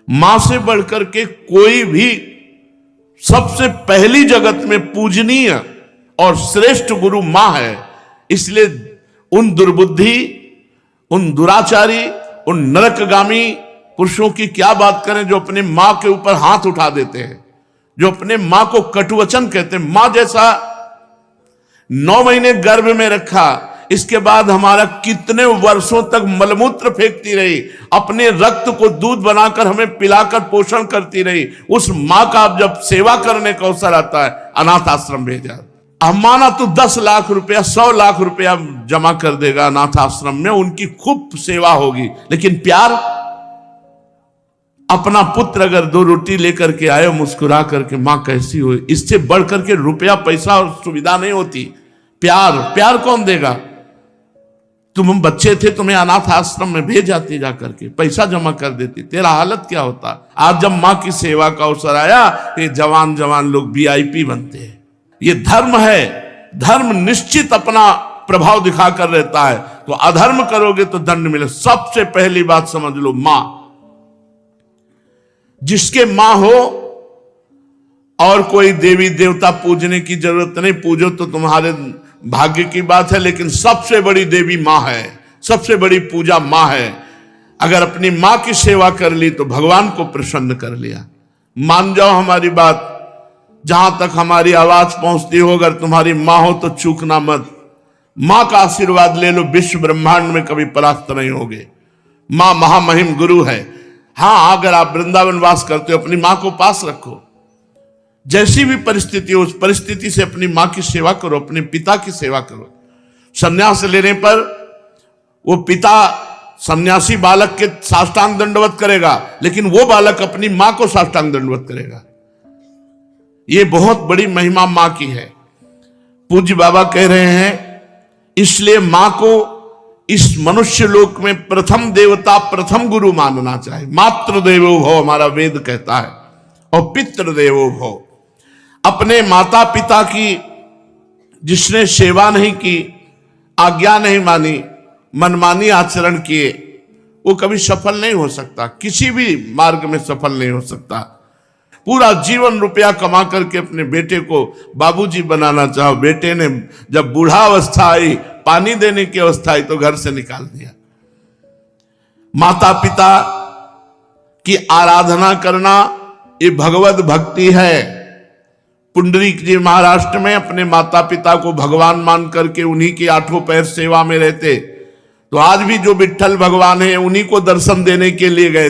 मां से बढ़कर के कोई भी सबसे पहली जगत में पूजनीय और श्रेष्ठ गुरु मां है। इसलिए उन दुर्बुद्धि, उन दुराचारी, उन नरकगामी पुरुषों की क्या बात करें जो अपने मां के ऊपर हाथ उठा देते हैं, जो अपने मां को कटुवचन कहते हैं। मां जैसा 9 महीने गर्भ में रखा, इसके बाद हमारा कितने वर्षों तक मलमूत्र फेंकती रही, अपने रक्त को दूध बनाकर हमें पिलाकर पोषण करती रही, उस मां का अब जब सेवा करने का अवसर आता है, अनाथ आश्रम भेजा। माना तो 10 लाख रुपया, 100 लाख रुपया जमा कर देगा अनाथ आश्रम में, उनकी खूब सेवा होगी, लेकिन प्यार, अपना पुत्र अगर 2 रोटी लेकर के आए मुस्कुरा करके, मां कैसी हो, इससे बढ़ करके रुपया पैसा और सुविधा नहीं होती। प्यार कौन देगा? तुम बच्चे थे, तुम्हें अनाथ आश्रम में भेज जाती, जाकर के पैसा जमा कर देती, तेरा हालत क्या होता। आज जब मां की सेवा का अवसर आया, ये जवान लोग VIP बनते हैं। ये धर्म है, धर्म निश्चित अपना प्रभाव दिखाकर रहता है। तो अधर्म करोगे तो दंड मिले। सबसे पहली बात समझ लो, मां, जिसके मां हो और कोई देवी देवता पूजने की जरूरत नहीं, पूजो तो तुम्हारे भाग्य की बात है, लेकिन सबसे बड़ी देवी मां है, सबसे बड़ी पूजा मां है। अगर अपनी मां की सेवा कर ली तो भगवान को प्रसन्न कर लिया। मान जाओ हमारी बात, जहां तक हमारी आवाज पहुंचती हो, अगर तुम्हारी मां हो तो चूकना मत। मां का आशीर्वाद ले लो, विश्व ब्रह्मांड में कभी परास्त नहीं होगे। मां महामहिम गुरु है। हां, अगर आप वृंदावन वास करते हो, अपनी मां को पास रखो। जैसी भी परिस्थिति हो, उस परिस्थिति से अपनी मां की सेवा करो, अपने पिता की सेवा करो। संन्यास लेने पर वो पिता सन्यासी बालक के साष्टांग दंडवत करेगा, लेकिन वो बालक अपनी मां को साष्टांग दंडवत करेगा। ये बहुत बड़ी महिमा मां की है। पूज्य बाबा कह रहे हैं, इसलिए मां को इस मनुष्य लोक में प्रथम देवता, प्रथम गुरु मानना चाहिए। मातृ देवो भव हमारा वेद कहता है, और पितृ देवो भव। अपने माता पिता की जिसने सेवा नहीं की, आज्ञा नहीं मानी, मनमानी आचरण किए, वो कभी सफल नहीं हो सकता, किसी भी मार्ग में सफल नहीं हो सकता। पूरा जीवन रुपया कमा करके अपने बेटे को बाबूजी बनाना चाहो, बेटे ने जब बूढ़ा अवस्था आई, पानी देने की अवस्था आई, तो घर से निकाल दिया। माता पिता की आराधना करना ये भगवत भक्ति है। पुंडरीक जी महाराष्ट्र में अपने माता पिता को भगवान मान करके उन्हीं की 8 पैर सेवा में रहते। तो आज भी जो विट्ठल भगवान है, उन्हीं को दर्शन देने के लिए गए।